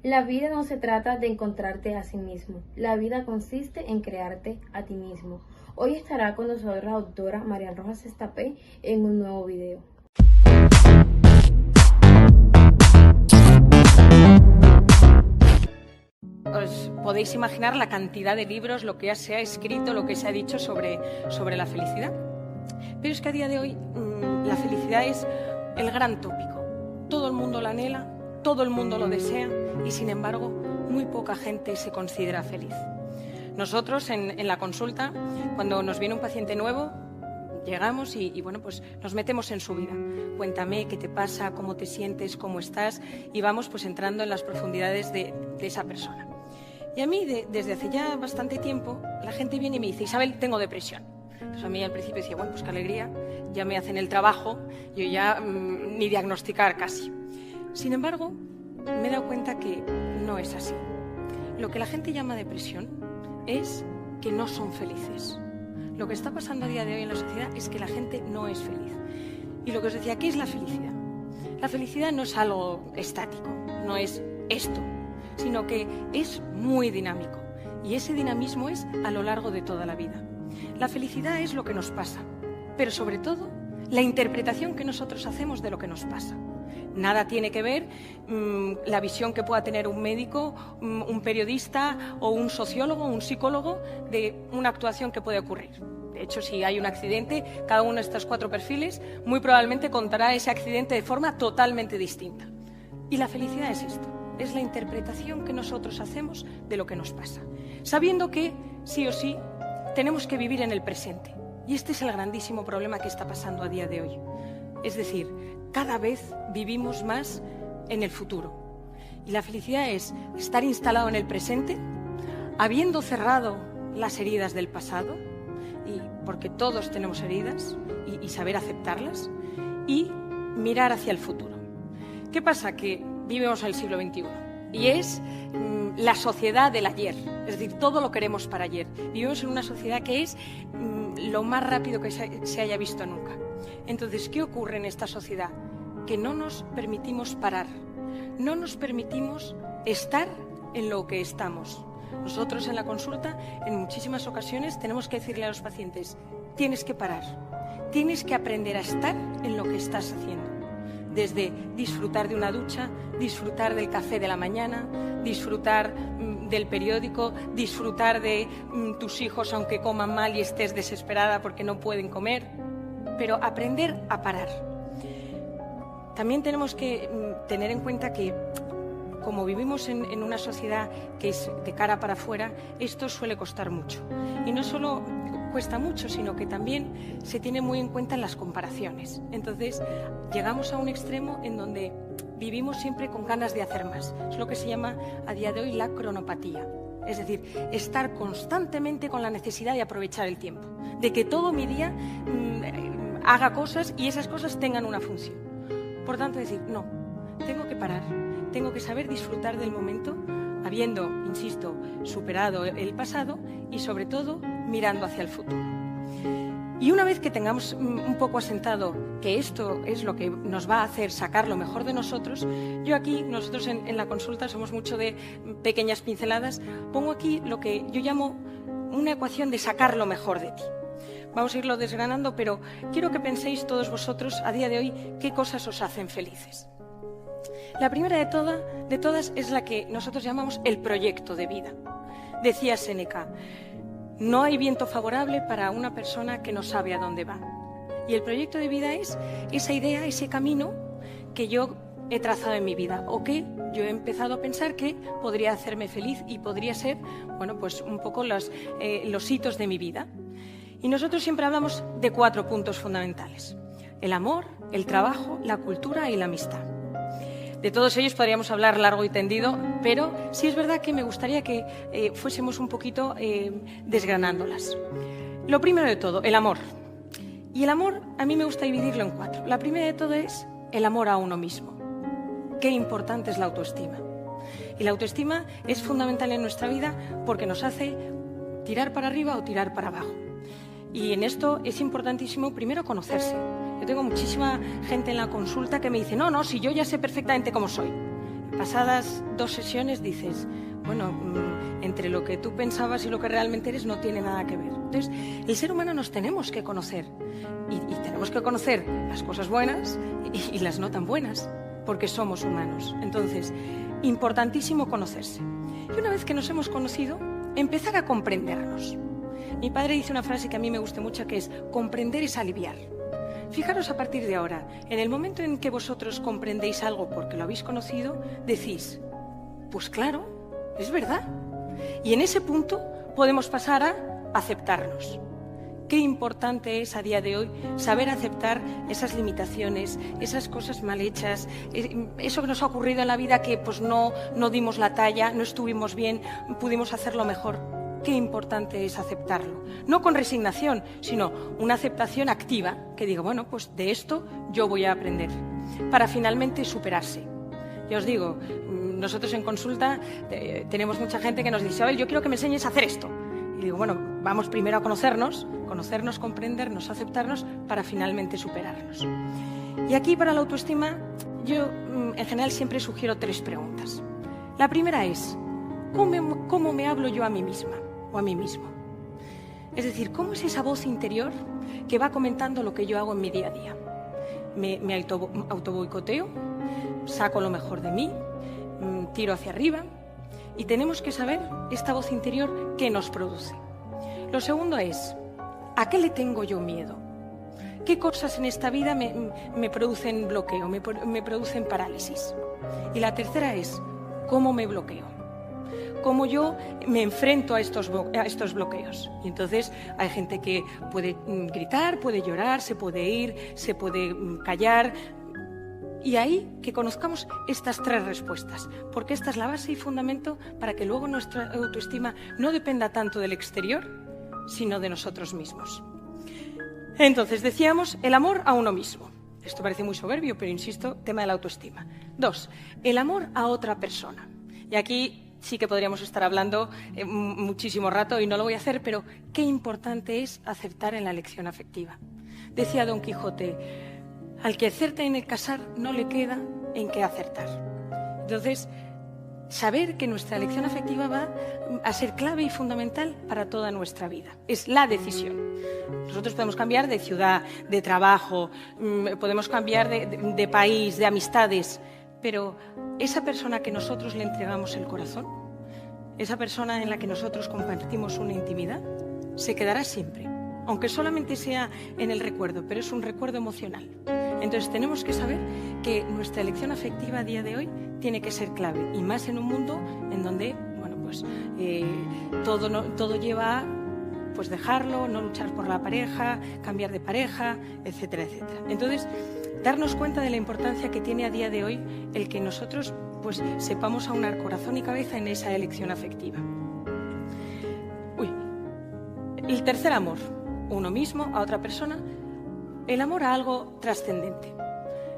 La vida no se trata de encontrarte a sí mismo, la vida consiste en crearte a ti mismo. Hoy estará con nosotros la doctora Marian Rojas Estapé en un nuevo video. Os podéis imaginar la cantidad de libros, lo que se ha escrito, lo que se ha dicho sobre la felicidad. Pero es que a día de hoy la felicidad es el gran tópico. Todo el mundo la anhela, todo el mundo lo desea y, sin embargo, muy poca gente se considera feliz. Nosotros en la consulta, cuando nos viene un paciente nuevo, llegamos y pues nos metemos en su vida. Cuéntame qué te pasa, cómo te sientes, cómo estás, y vamos pues entrando en las profundidades de esa persona. Y a mí, desde hace ya bastante tiempo, la gente viene y me dice: Isabel, tengo depresión. Entonces a mí al principio decía, bueno, pues qué alegría, ya me hacen el trabajo, yo ya ni diagnosticar casi. Sin embargo, me he dado cuenta que no es así. Lo que la gente llama depresión es que no son felices. Lo que está pasando a día de hoy en la sociedad es que la gente no es feliz. Y lo que os decía, ¿qué es la felicidad? La felicidad no es algo estático, no es esto, sino que es muy dinámico. Y ese dinamismo es a lo largo de toda la vida. La felicidad es lo que nos pasa, pero sobre todo la interpretación que nosotros hacemos de lo que nos pasa. Nada tiene que ver la visión que pueda tener un médico, un periodista o un sociólogo o un psicólogo de una actuación que puede ocurrir. De hecho, si hay un accidente, cada uno de estos 4 perfiles muy probablemente contará ese accidente de forma totalmente distinta. Y la felicidad es esto, es la interpretación que nosotros hacemos de lo que nos pasa, sabiendo que, sí o sí, tenemos que vivir en el presente. Y este es el grandísimo problema que está pasando a día de hoy. Es decir, cada vez vivimos más en el futuro. Y la felicidad es estar instalado en el presente, habiendo cerrado las heridas del pasado, y porque todos tenemos heridas, y saber aceptarlas, y mirar hacia el futuro. ¿Qué pasa? Que vivimos en el siglo XXI y es la sociedad del ayer, es decir, todo lo queremos para ayer. Vivimos en una sociedad que es lo más rápido que se haya visto nunca. Entonces, ¿qué ocurre en esta sociedad? Que no nos permitimos parar, no nos permitimos estar en lo que estamos. Nosotros en la consulta, en muchísimas ocasiones, tenemos que decirle a los pacientes: tienes que parar, tienes que aprender a estar en lo que estás haciendo. Desde disfrutar de una ducha, disfrutar del café de la mañana, disfrutar del periódico, disfrutar de tus hijos aunque coman mal y estés desesperada porque no pueden comer, pero aprender a parar. También tenemos que tener en cuenta que, como vivimos en una sociedad que es de cara para afuera, esto suele costar mucho. Y no solo cuesta mucho, sino que también se tiene muy en cuenta en las comparaciones. Entonces, llegamos a un extremo en donde vivimos siempre con ganas de hacer más. Es lo que se llama a día de hoy la cronopatía. Es decir, estar constantemente con la necesidad de aprovechar el tiempo, de que todo mi día haga cosas y esas cosas tengan una función. Por tanto, decir, no, tengo que parar, tengo que saber disfrutar del momento, habiendo, insisto, superado el pasado y, sobre todo, mirando hacia el futuro. Y una vez que tengamos un poco asentado que esto es lo que nos va a hacer sacar lo mejor de nosotros, nosotros en la consulta somos mucho de pequeñas pinceladas, pongo aquí lo que yo llamo una ecuación de sacar lo mejor de ti. Vamos a irlo desgranando, pero quiero que penséis todos vosotros a día de hoy qué cosas os hacen felices. La primera de todas es la que nosotros llamamos el proyecto de vida. Decía Séneca: no hay viento favorable para una persona que no sabe a dónde va. Y el proyecto de vida es esa idea, ese camino que yo he trazado en mi vida o que yo he empezado a pensar que podría hacerme feliz y podría ser, pues un poco los hitos de mi vida. Y nosotros siempre hablamos de 4 puntos fundamentales: el amor, el trabajo, la cultura y la amistad. De todos ellos podríamos hablar largo y tendido, pero sí es verdad que me gustaría que fuésemos un poquito desgranándolas. Lo primero de todo, el amor. Y el amor a mí me gusta dividirlo en 4. La primera de todo es el amor a uno mismo. Qué importante es la autoestima. Y la autoestima es fundamental en nuestra vida porque nos hace tirar para arriba o tirar para abajo. Y en esto es importantísimo primero conocerse. Yo tengo muchísima gente en la consulta que me dice: no, si yo ya sé perfectamente cómo soy. pasadas 2 sesiones dices, bueno, entre lo que tú pensabas y lo que realmente eres no tiene nada que ver. Entonces, el ser humano nos tenemos que conocer y tenemos que conocer las cosas buenas y las no tan buenas, porque somos humanos. Entonces, importantísimo conocerse. Y una vez que nos hemos conocido, empezar a comprendernos. Mi padre dice una frase que a mí me gusta mucho, que es: comprender es aliviar. Fijaros a partir de ahora, en el momento en que vosotros comprendéis algo porque lo habéis conocido, decís, pues claro, es verdad. Y en ese punto podemos pasar a aceptarnos. Qué importante es a día de hoy saber aceptar esas limitaciones, esas cosas mal hechas, eso que nos ha ocurrido en la vida que pues no dimos la talla, no estuvimos bien, pudimos hacerlo mejor. Qué importante es aceptarlo. No con resignación, sino una aceptación activa, que digo, bueno, pues de esto yo voy a aprender, para finalmente superarse. Ya os digo, nosotros en consulta tenemos mucha gente que nos dice, oye, yo quiero que me enseñes a hacer esto. Y digo, bueno, vamos primero a conocernos, comprendernos, aceptarnos, para finalmente superarnos. Y aquí, para la autoestima, yo en general siempre sugiero 3 preguntas. La primera es, ¿cómo me hablo yo a mí misma o a mí mismo? Es decir, ¿cómo es esa voz interior que va comentando lo que yo hago en mi día a día? ¿Me autoboicoteo? ¿Saco lo mejor de mí? ¿Tiro hacia arriba? Y tenemos que saber esta voz interior qué nos produce. Lo segundo es, ¿a qué le tengo yo miedo? ¿Qué cosas en esta vida me producen bloqueo, me producen parálisis? Y la tercera es, ¿cómo me bloqueo? ¿Cómo yo me enfrento a estos bloqueos? Y entonces hay gente que puede gritar, puede llorar, se puede ir, se puede callar. Y ahí que conozcamos estas 3 respuestas, porque esta es la base y fundamento para que luego nuestra autoestima no dependa tanto del exterior, sino de nosotros mismos. Entonces, decíamos, el amor a uno mismo. Esto parece muy soberbio, pero insisto, tema de la autoestima. 2, el amor a otra persona. Y aquí sí que podríamos estar hablando muchísimo rato y no lo voy a hacer, pero qué importante es aceptar en la elección afectiva. Decía Don Quijote, al que acerta en el casar no le queda en qué acertar. Entonces, saber que nuestra elección afectiva va a ser clave y fundamental para toda nuestra vida. Es la decisión. Nosotros podemos cambiar de ciudad, de trabajo, podemos cambiar de país, de amistades, pero esa persona que nosotros le entregamos el corazón, esa persona en la que nosotros compartimos una intimidad, se quedará siempre, aunque solamente sea en el recuerdo, pero es un recuerdo emocional. Entonces tenemos que saber que nuestra elección afectiva a día de hoy tiene que ser clave, y más en un mundo en donde, bueno, pues todo lleva a pues dejarlo, no luchar por la pareja, cambiar de pareja, etcétera, etcétera. Entonces, darnos cuenta de la importancia que tiene a día de hoy el que nosotros pues sepamos aunar corazón y cabeza en esa elección afectiva. El tercer amor, uno mismo, a otra persona, el amor a algo trascendente.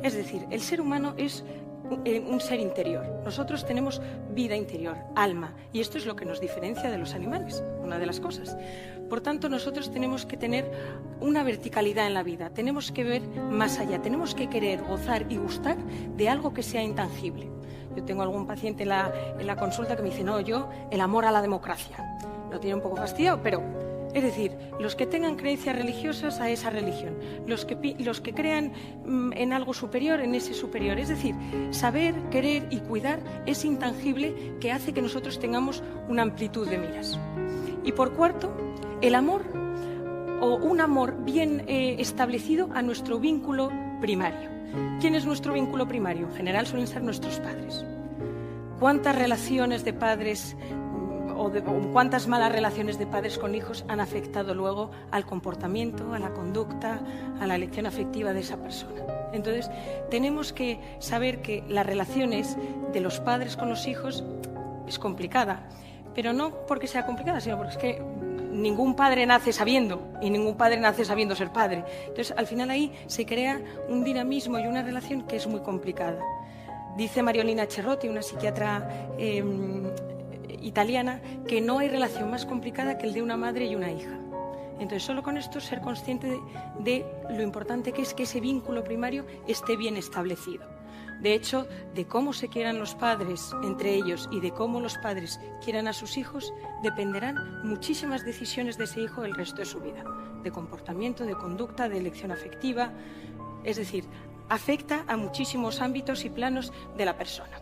Es decir, el ser humano es un ser interior. Nosotros tenemos vida interior, alma, y esto es lo que nos diferencia de los animales, una de las cosas. Por tanto, nosotros tenemos que tener una verticalidad en la vida, tenemos que ver más allá, tenemos que querer, gozar y gustar de algo que sea intangible. Yo tengo algún paciente en la consulta que me dice, no, yo el amor a la democracia. Lo tiene un poco fastidiado, pero... Es decir, los que tengan creencias religiosas a esa religión, los que crean en algo superior, en ese superior. Es decir, saber, querer y cuidar es intangible que hace que nosotros tengamos una amplitud de miras. Y por cuarto, el amor o un amor bien establecido a nuestro vínculo primario. ¿Quién es nuestro vínculo primario? En general suelen ser nuestros padres. ¿Cuántas relaciones de padres o cuántas malas relaciones de padres con hijos han afectado luego al comportamiento, a la conducta, a la elección afectiva de esa persona? Entonces, tenemos que saber que las relaciones de los padres con los hijos es complicada, pero no porque sea complicada, sino porque es que ningún padre nace sabiendo y ningún padre nace sabiendo ser padre. Entonces, al final ahí se crea un dinamismo y una relación que es muy complicada. Dice Mariolina Cerrotti, una psiquiatra italiana, que no hay relación más complicada que el de una madre y una hija. Entonces, solo con esto ser consciente de lo importante que es que ese vínculo primario esté bien establecido. De hecho, de cómo se quieran los padres entre ellos y de cómo los padres quieran a sus hijos, dependerán muchísimas decisiones de ese hijo el resto de su vida, de comportamiento, de conducta, de elección afectiva. Es decir, afecta a muchísimos ámbitos y planos de la persona.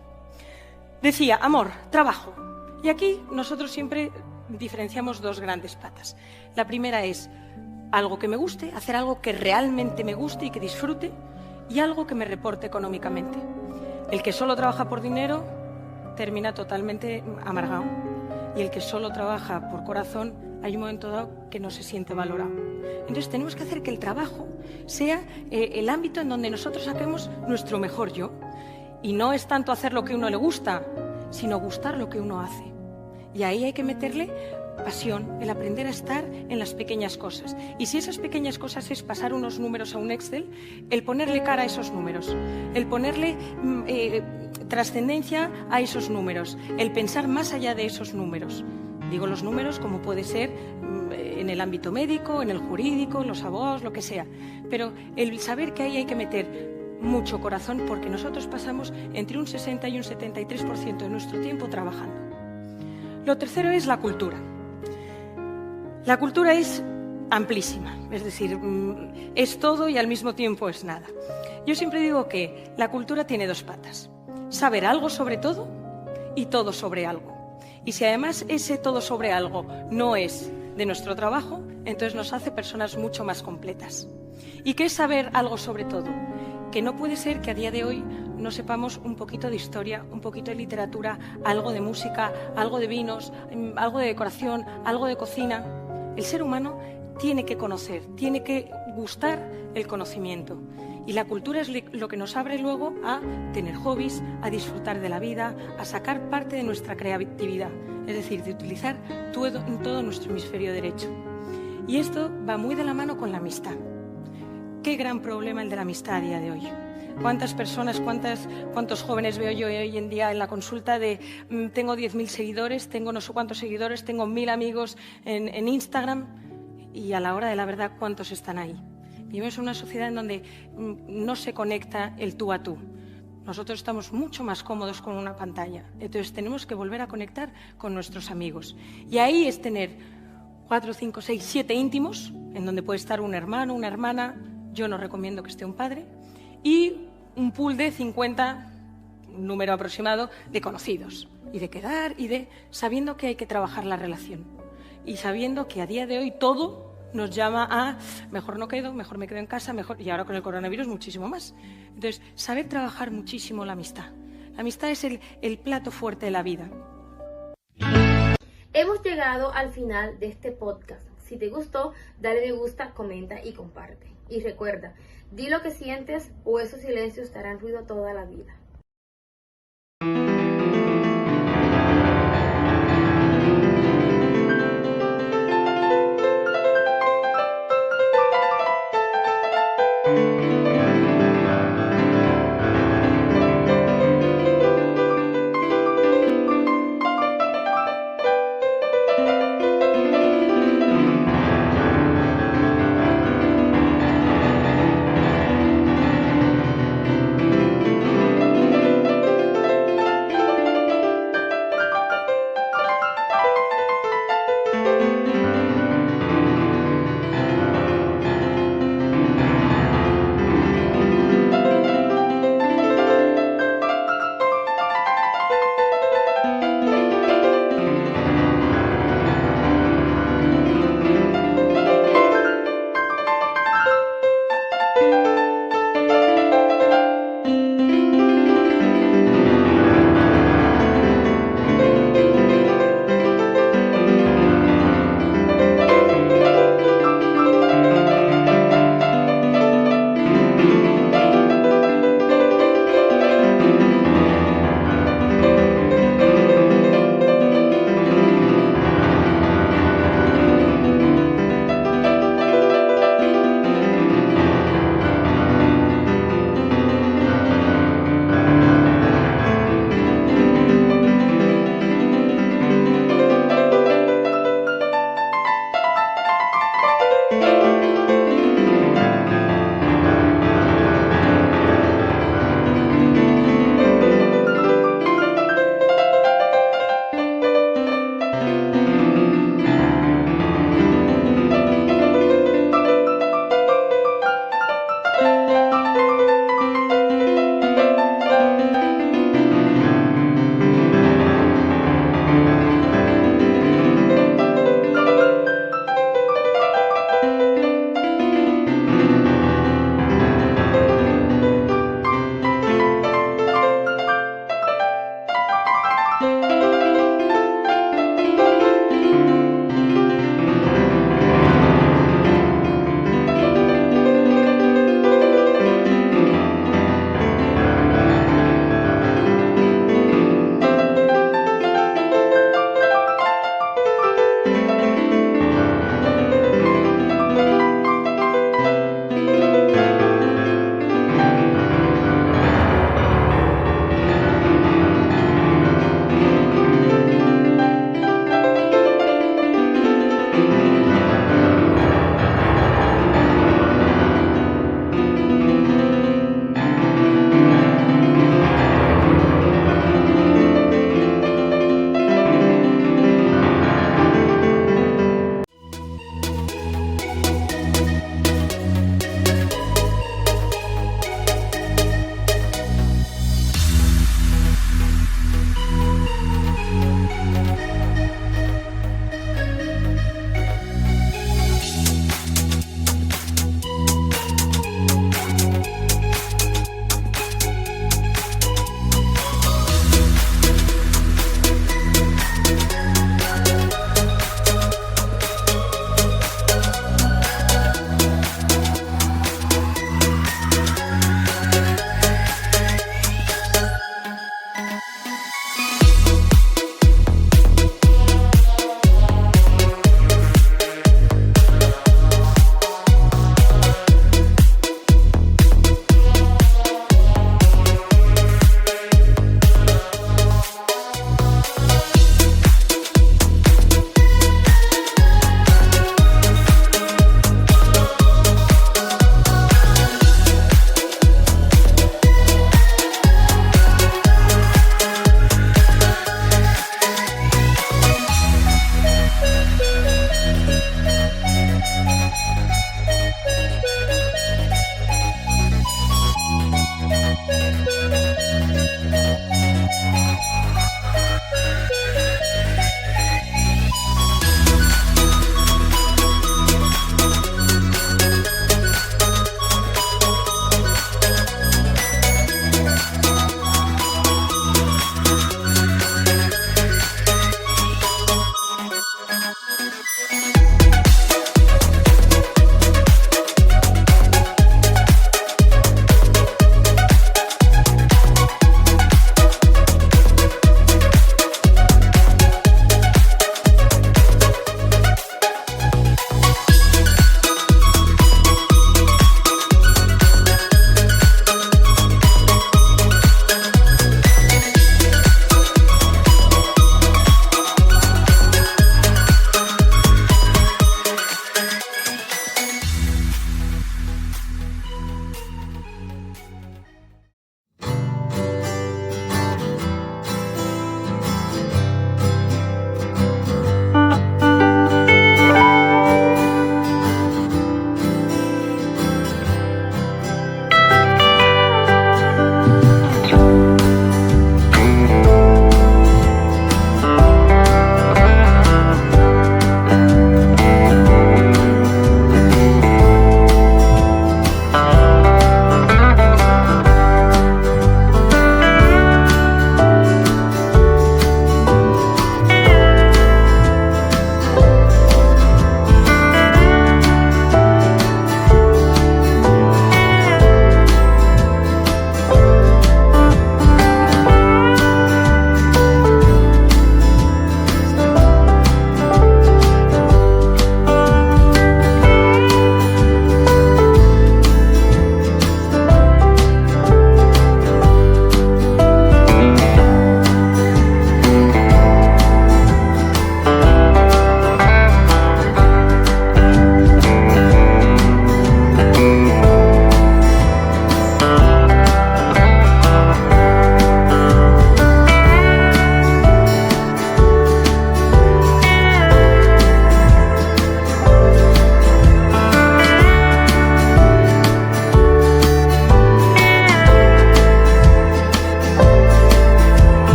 Decía, amor, trabajo. Y aquí nosotros siempre diferenciamos dos grandes patas. La primera es algo que me guste, hacer algo que realmente me guste y que disfrute, y algo que me reporte económicamente. El que solo trabaja por dinero termina totalmente amargado, y el que solo trabaja por corazón hay un momento dado que no se siente valorado. Entonces tenemos que hacer que el trabajo sea el ámbito en donde nosotros saquemos nuestro mejor yo, y no es tanto hacer lo que a uno le gusta, sino gustar lo que uno hace. Y ahí hay que meterle pasión, el aprender a estar en las pequeñas cosas. Y si esas pequeñas cosas es pasar unos números a un Excel, el ponerle cara a esos números, el ponerle trascendencia a esos números, el pensar más allá de esos números. Digo los números como puede ser en el ámbito médico, en el jurídico, los abogados, lo que sea. Pero el saber que ahí hay que meter mucho corazón, porque nosotros pasamos entre un 60 y un 73% de nuestro tiempo trabajando. Lo tercero es la cultura. La cultura es amplísima, es decir, es todo y al mismo tiempo es nada. Yo siempre digo que la cultura tiene dos patas: saber algo sobre todo y todo sobre algo. Y si además ese todo sobre algo no es de nuestro trabajo, entonces nos hace personas mucho más completas. ¿Y qué es saber algo sobre todo? Que no puede ser que a día de hoy no sepamos un poquito de historia, un poquito de literatura, algo de música, algo de vinos, algo de decoración, algo de cocina. El ser humano tiene que conocer, tiene que gustar el conocimiento. Y la cultura es lo que nos abre luego a tener hobbies, a disfrutar de la vida, a sacar parte de nuestra creatividad, es decir, de utilizar todo nuestro hemisferio derecho. Y esto va muy de la mano con la amistad. Qué gran problema el de la amistad a día de hoy. ¿Cuántas personas, cuántos jóvenes veo yo hoy en día en la consulta de tengo 10.000 seguidores, tengo no sé cuántos seguidores, tengo 1.000 amigos en Instagram, y a la hora de la verdad, ¿cuántos están ahí? Vivimos en una sociedad en donde no se conecta el tú a tú. Nosotros estamos mucho más cómodos con una pantalla. Entonces tenemos que volver a conectar con nuestros amigos. Y ahí es tener 4, 5, 6, 7 íntimos, en donde puede estar un hermano, una hermana. Yo no recomiendo que esté un padre. Y un pool de 50, un número aproximado, de conocidos. Y de quedar y de sabiendo que hay que trabajar la relación. Y sabiendo que a día de hoy todo nos llama a mejor no quedo, mejor me quedo en casa, mejor, y ahora con el coronavirus muchísimo más. Entonces, saber trabajar muchísimo la amistad. La amistad es el plato fuerte de la vida. Hemos llegado al final de este podcast. Si te gustó, dale me gusta, comenta y comparte. Y recuerda, di lo que sientes o esos silencios te harán ruido toda la vida.